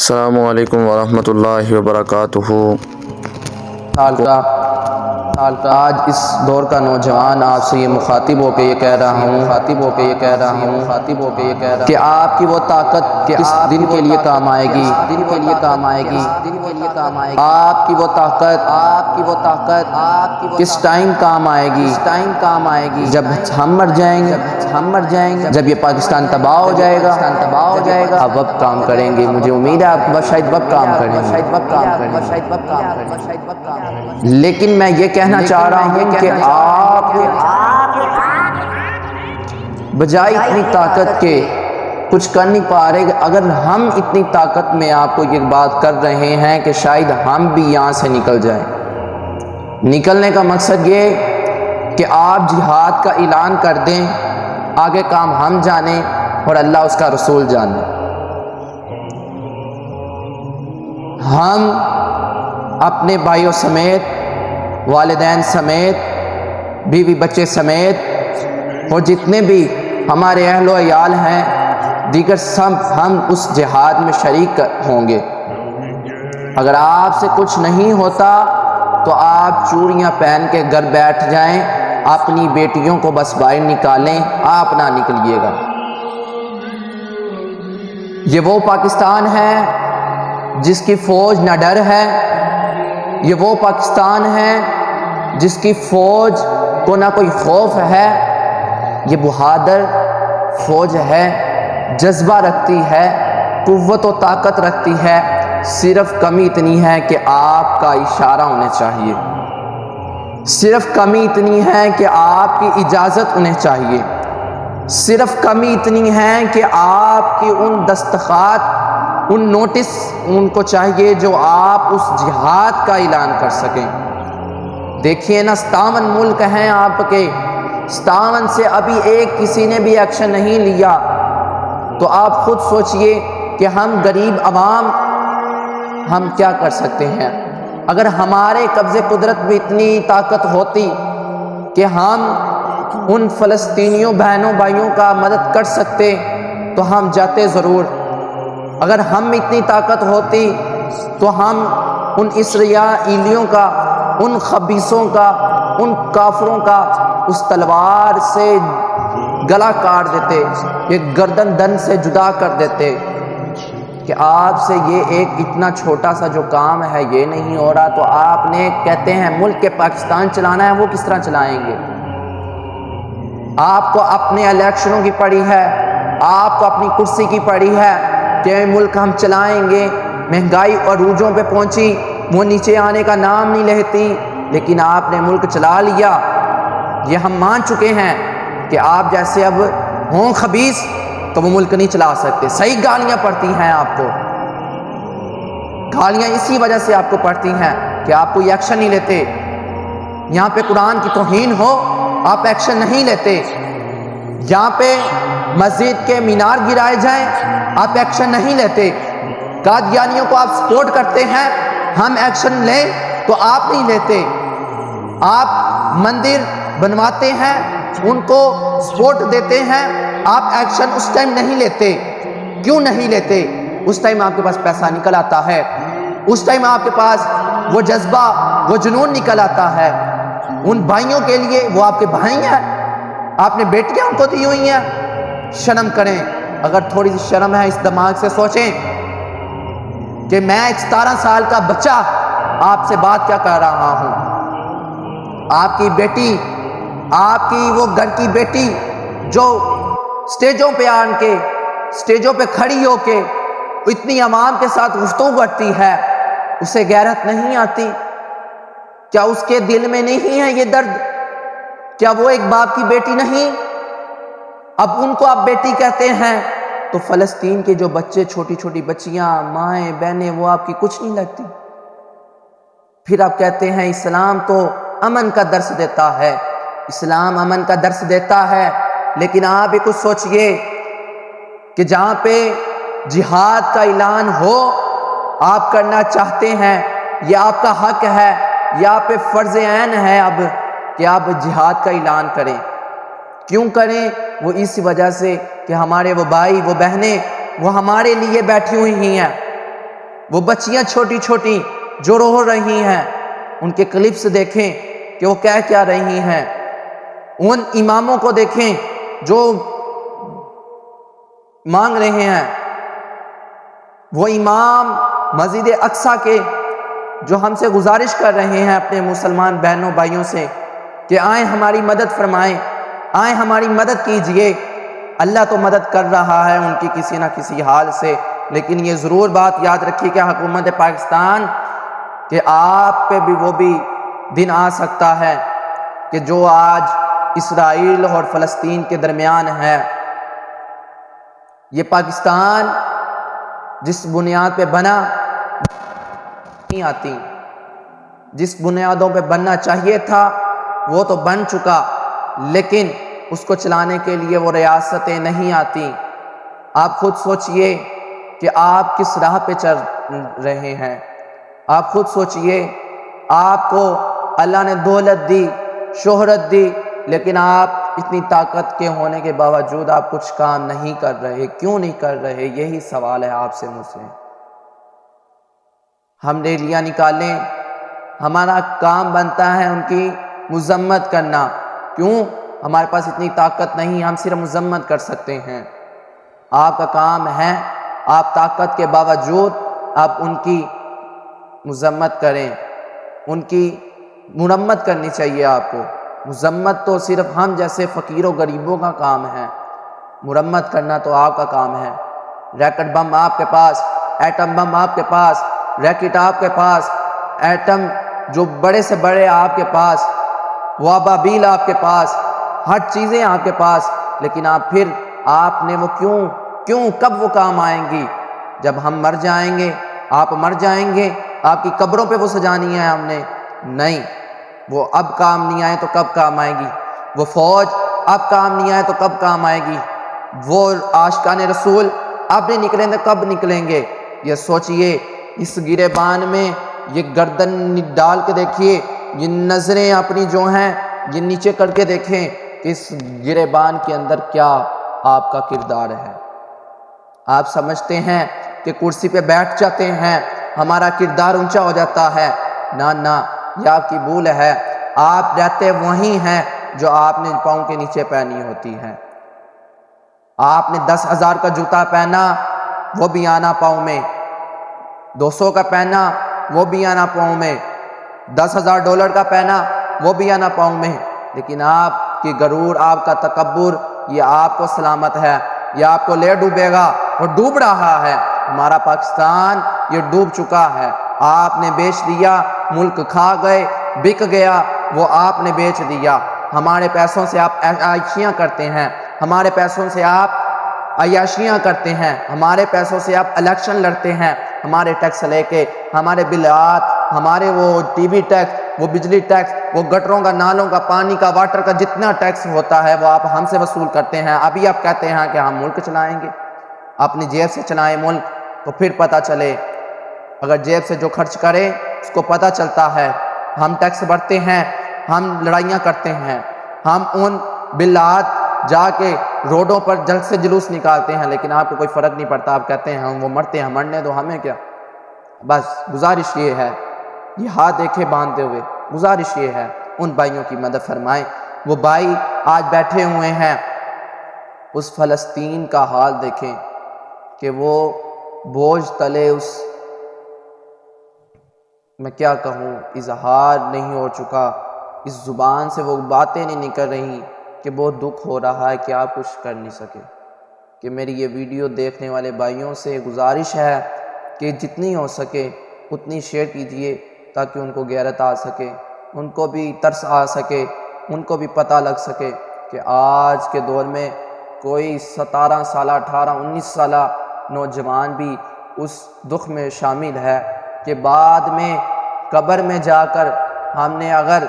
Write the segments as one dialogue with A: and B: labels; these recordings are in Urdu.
A: السلام علیکم ورحمۃ اللہ وبرکاتہ۔
B: آج اس دور کا نوجوان آپ سے یہ مخاطب ہو کے یہ کہہ رہا ہوں کہ آپ کی وہ طاقت کس دن کے لیے کام آئے گی، آپ کی وہ طاقت کس ٹائم کام آئے گی، جب ہم مر جائیں گے، جب یہ پاکستان تباہ ہو جائے گا، آپ وقت کام کریں گے۔ مجھے امید ہے آپ شاید وقت کام کریں گے، لیکن میں یہ کہنا چاہ رہا ہوں کہ آپ بجائے اتنی طاقت کے کچھ کر نہیں پا رہے۔ اگر ہم اتنی طاقت میں آپ کو یہ بات کر رہے ہیں کہ شاید ہم بھی یہاں سے نکل جائیں۔ نکلنے کا مقصد یہ کہ آپ جہاد کا اعلان کر دیں، آگے کام ہم جانیں اور اللہ اس کا رسول جانے۔ ہم اپنے بھائیوں سمیت، والدین سمیت، بیوی بچے سمیت اور جتنے بھی ہمارے اہل و عیال ہیں دیگر سب ہم اس جہاد میں شریک ہوں گے۔ اگر آپ سے کچھ نہیں ہوتا تو آپ چوڑیاں پہن کے گھر بیٹھ جائیں، اپنی بیٹیوں کو بس باہر نکالیں، آپ نہ نکلیے گا۔ یہ وہ پاکستان ہے جس کی فوج نہ ڈر ہے، یہ وہ پاکستان ہے جس کی فوج کو نہ کوئی خوف ہے، یہ بہادر فوج ہے، جذبہ رکھتی ہے، قوت و طاقت رکھتی ہے۔ صرف کمی اتنی ہے کہ آپ کا اشارہ ہونا چاہیے، صرف کمی اتنی ہے کہ آپ کی اجازت انہیں چاہیے، صرف کمی اتنی ہے کہ آپ کی ان دستخط، ان نوٹس ان کو چاہیے جو آپ اس جہاد کا اعلان کر سکیں۔ دیکھیے نا، 57 ملک ہیں آپ کے، 57 سے ابھی ایک کسی نے بھی ایکشن نہیں لیا، تو آپ خود سوچئے کہ ہم غریب عوام ہم کیا کر سکتے ہیں۔ اگر ہمارے قبضے قدرت میں اتنی طاقت ہوتی کہ ہم ان فلسطینیوں بہنوں بھائیوں کا مدد کر سکتے تو ہم جاتے ضرور۔ اگر ہم اتنی طاقت ہوتی تو ہم ان اسرائیلیوں کا، ان خبیثوں کا، ان کافروں کا اس تلوار سے گلا کاٹ دیتے، یہ گردن دن سے جدا کر دیتے۔ کہ آپ سے یہ ایک اتنا چھوٹا سا جو کام ہے یہ نہیں ہو رہا، تو آپ نے کہتے ہیں ملک کے پاکستان چلانا ہے، وہ کس طرح چلائیں گے؟ آپ کو اپنے الیکشنوں کی پڑی ہے، آپ کو اپنی کرسی کی پڑی ہے کہ ملک ہم چلائیں گے۔ مہنگائی عروجوں پہ پہنچی، وہ نیچے آنے کا نام نہیں لیتی، لیکن آپ نے ملک چلا لیا۔ یہ ہم مان چکے ہیں کہ آپ جیسے اب ہوں خبیث تو وہ ملک نہیں چلا سکتے۔ صحیح گالیاں پڑتی ہیں آپ کو، گالیاں اسی وجہ سے آپ کو پڑتی ہیں کہ آپ کوئی ایکشن نہیں لیتے۔ یہاں پہ قرآن کی توہین ہو، آپ ایکشن نہیں لیتے۔ یہاں پہ مسجد کے مینار گرائے جائیں، آپ ایکشن نہیں لیتے۔ قادیانیوں کو آپ سپورٹ کرتے ہیں، ہم ایکشن لیں تو آپ نہیں لیتے۔ آپ مندر بنواتے ہیں، ان کو سپورٹ دیتے ہیں، آپ ایکشن اس ٹائم نہیں لیتے۔ کیوں نہیں لیتے؟ اس ٹائم آپ کے پاس پیسہ نکل آتا ہے، اس ٹائم آپ کے پاس وہ جذبہ، وہ جنون نکل آتا ہے۔ ان بھائیوں کے لیے، وہ آپ کے بھائی ہیں، آپ نے بیٹیاں ان کو دی ہوئی ہیں۔ شرم کریں، اگر تھوڑی سی شرم ہے اس دماغ سے سوچیں کہ میں ایک 17 سال کا بچہ آپ سے بات کیا کر رہا ہوں۔ آپ کی بیٹی، آپ کی وہ گھر کی بیٹی جو سٹیجوں پہ آن کے، سٹیجوں پہ کھڑی ہو کے اتنی عوام کے ساتھ گفتگو کرتی ہے، اسے غیرت نہیں آتی؟ کیا اس کے دل میں نہیں ہے یہ درد؟ کیا وہ ایک باپ کی بیٹی نہیں؟ اب ان کو آپ بیٹی کہتے ہیں تو فلسطین کے جو بچے، چھوٹی چھوٹی بچیاں، مائیں بہنیں، وہ آپ کی کچھ نہیں لگتی؟ پھر آپ کہتے ہیں اسلام تو امن کا درس دیتا ہے، اسلام امن کا درس دیتا ہے، لیکن آپ بھی کچھ سوچئے کہ جہاں پہ جہاد کا اعلان ہو، آپ کرنا چاہتے ہیں، یہ آپ کا حق ہے، یہ آپ پہ فرض عین ہے اب کہ آپ جہاد کا اعلان کریں۔ کیوں کریں؟ وہ اس وجہ سے کہ ہمارے وہ بھائی، وہ بہنیں، وہ ہمارے لیے بیٹھی ہوئی ہیں، وہ بچیاں چھوٹی چھوٹی جو رو رہی ہیں، ان کے کلپس دیکھیں کہ وہ کیا رہی ہیں، ان اماموں کو دیکھیں جو مانگ رہے ہیں، وہ امام مسجد اقصیٰ کے جو ہم سے گزارش کر رہے ہیں اپنے مسلمان بہنوں بھائیوں سے کہ آئیں ہماری مدد فرمائیں، آئیں ہماری مدد کیجئے۔ اللہ تو مدد کر رہا ہے ان کی کسی نہ کسی حال سے، لیکن یہ ضرور بات یاد رکھیے کہ حکومت پاکستان کہ آپ پہ بھی وہ بھی دن آ سکتا ہے کہ جو آج اسرائیل اور فلسطین کے درمیان ہے، یہ پاکستان جس بنیاد پہ بنا نہیں آتی، جس بنیادوں پہ بننا چاہیے تھا وہ تو بن چکا، لیکن اس کو چلانے کے لیے وہ ریاستیں نہیں آتی۔ آپ خود سوچئے کہ آپ کس راہ پہ چل رہے ہیں، آپ خود سوچئے، آپ کو اللہ نے دولت دی، شہرت دی، لیکن آپ اتنی طاقت کے ہونے کے باوجود آپ کچھ کام نہیں کر رہے۔ کیوں نہیں کر رہے؟ یہی سوال ہے آپ سے مجھ سے۔ ہم ریلیاں نکالیں، ہمارا کام بنتا ہے ان کی مذمت کرنا، کیوں؟ ہمارے پاس اتنی طاقت نہیں، ہم صرف مذمت کر سکتے ہیں۔ آپ کا کام ہے آپ طاقت کے باوجود آپ ان کی مذمت کریں، ان کی مرمت کرنی چاہیے آپ کو۔ مذمت تو صرف ہم جیسے فقیر و غریبوں کا کام ہے، مرمت کرنا تو آپ کا کام ہے۔ ریکٹ بم آپ کے پاس، ایٹم بم آپ کے پاس، ریکٹ آپ کے پاس، ایٹم جو بڑے سے بڑے آپ کے پاس، وہ ابابیل آپ کے پاس، ہر چیزیں آپ کے پاس، لیکن آپ نے وہ کیوں کب وہ کام آئیں گی؟ جب ہم مر جائیں گے، آپ مر جائیں گے، آپ کی قبروں پہ وہ سجانی ہے ہم نے؟ نہیں، وہ اب کام نہیں آئے تو کب کام آئے گی؟ وہ فوج اب کام نہیں آئے تو کب کام آئے گی؟ وہ عاشقان رسول اب نہیں نکلیں تو کب نکلیں گے؟ یہ سوچئے، اس گریبان میں یہ گردن ڈال کے دیکھیے، یہ نظریں اپنی جو ہیں یہ نیچے کر کے دیکھیں کہ اس گریبان کے اندر کیا آپ کا کردار ہے۔ آپ سمجھتے ہیں کہ کرسی پہ بیٹھ جاتے ہیں ہمارا کردار اونچا ہو جاتا ہے؟ نہ، یہ آپ کی بھول ہے۔ آپ رہتے وہی ہیں جو آپ نے پاؤں کے نیچے پہنی ہوتی ہے۔ آپ نے 10,000 کا جوتا پہنا، وہ بھی آنا پاؤں میں، 200 کا پہنا، وہ بھی آنا پاؤں میں، $10,000 کا پہنا، وہ بھی آنا پاؤں میں، لیکن آپ کی غرور، آپ کا تکبر، یہ آپ کو سلامت ہے، یہ آپ کو لے ڈوبے گا، اور ڈوب رہا ہے۔ ہمارا پاکستان یہ ڈوب چکا ہے۔ آپ نے بیچ دیا، ملک کھا گئے، بک گیا، وہ آپ نے بیچ دیا۔ ہمارے پیسوں سے آپ عیاشیاں کرتے ہیں، ہمارے پیسوں سے آپ عیاشیاں کرتے ہیں، ہمارے پیسوں سے آپ الیکشن لڑتے ہیں، ہمارے ٹیکس لے کے، ہمارے بلات، ہمارے وہ ٹی وی ٹیکس، وہ بجلی ٹیکس، وہ گٹروں کا، نالوں کا، پانی کا، واٹر کا جتنا ٹیکس ہوتا ہے وہ آپ ہم سے وصول کرتے ہیں۔ ابھی آپ کہتے ہیں کہ ہم ملک چلائیں گے، اپنی جیب سے چلائیں ملک، تو پھر پتہ چلے، اگر جیب سے جو خرچ کرے اس کو پتہ چلتا ہے۔ ہم ٹیکس بھرتے ہیں، ہم لڑائیاں کرتے ہیں، ہم ان بلات جا کے روڈوں پر جلد سے جلوس نکالتے ہیں، لیکن آپ کو کوئی فرق نہیں پڑتا۔ آپ کہتے ہیں ہم وہ مرتے ہیں، مرنے دو، ہمیں کیا۔ بس گزارش یہ ہے، یہ ہاتھ دیکھے باندھتے ہوئے گزارش یہ ہے، ان بھائیوں کی مدد فرمائیں۔ وہ بھائی آج بیٹھے ہوئے ہیں، اس فلسطین کا حال دیکھیں کہ وہ بوجھ تلے، اس میں کیا کہوں، اظہار نہیں ہو چکا، اس زبان سے وہ باتیں نہیں نکل رہی کہ بہت دکھ ہو رہا ہے کہ آپ کچھ کر نہیں سکے۔ کہ میری یہ ویڈیو دیکھنے والے بھائیوں سے گزارش ہے کہ جتنی ہو سکے اتنی شیئر کیجئے تاکہ ان کو غیرت آ سکے، ان کو بھی ترس آ سکے، ان کو بھی پتہ لگ سکے کہ آج کے دور میں کوئی 17 سالہ 18 19 سالہ نوجوان بھی اس دکھ میں شامل ہے کہ بعد میں قبر میں جا کر ہم نے اگر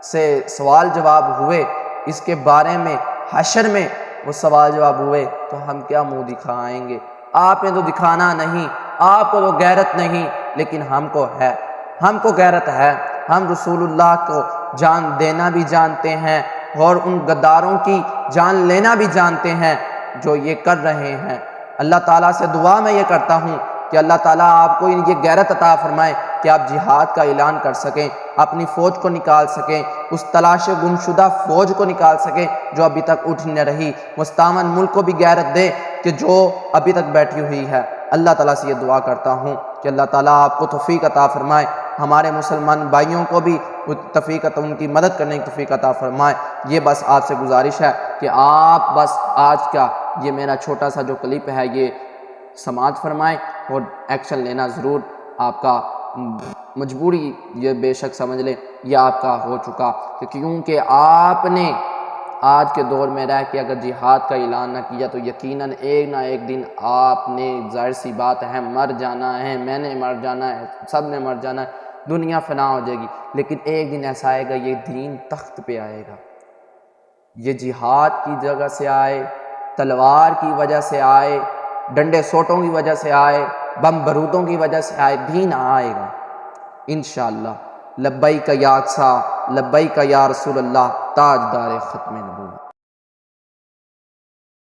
B: سے سوال جواب ہوئے اس کے بارے میں، حشر میں وہ سوال جواب ہوئے تو ہم کیا منہ دکھائیں گے؟ آپ نے تو دکھانا نہیں، آپ کو تو غیرت نہیں، لیکن ہم کو ہے، ہم کو غیرت ہے۔ ہم رسول اللہ کو جان دینا بھی جانتے ہیں اور ان غداروں کی جان لینا بھی جانتے ہیں جو یہ کر رہے ہیں۔ اللہ تعالیٰ سے دعا میں یہ کرتا ہوں کہ اللہ تعالیٰ آپ کو یہ غیرت عطا فرمائے کہ آپ جہاد کا اعلان کر سکیں، اپنی فوج کو نکال سکیں، اس تلاش گمشدہ فوج کو نکال سکیں جو ابھی تک اٹھ نہ رہی، مستعمن ملک کو بھی غیرت دے کہ جو ابھی تک بیٹھی ہوئی ہے۔ اللہ تعالیٰ سے یہ دعا کرتا ہوں کہ اللہ تعالیٰ آپ کو توفیق عطا فرمائے، ہمارے مسلمان بھائیوں کو بھی توفیق عطا، ان کی مدد کرنے کی توفیق عطا فرمائے۔ یہ بس آپ سے گزارش ہے کہ آپ بس آج کا یہ میرا چھوٹا سا جو کلپ ہے یہ سماعت فرمائیں اور ایکشن لینا ضرور آپ کا مجبوری، یہ بے شک سمجھ لیں یہ آپ کا ہو چکا، کیونکہ آپ نے آج کے دور میں رہ کے اگر جہاد کا اعلان نہ کیا تو یقیناً ایک نہ ایک دن آپ نے، ظاہر سی بات ہے، مر جانا ہے، میں نے مر جانا ہے، سب نے مر جانا ہے، دنیا فنا ہو جائے گی، لیکن ایک دن ایسا آئے گا یہ دین تخت پہ آئے گا، یہ جہاد کی جگہ سے آئے، تلوار کی وجہ سے آئے، ڈنڈے سوٹوں کی وجہ سے آئے، بم بارودوں کی وجہ سے آئے، دین آئے گا انشاءاللہ۔ لبیک یا اقصی، لبیک یا رسول اللہ، تاجدار ختم نبوت۔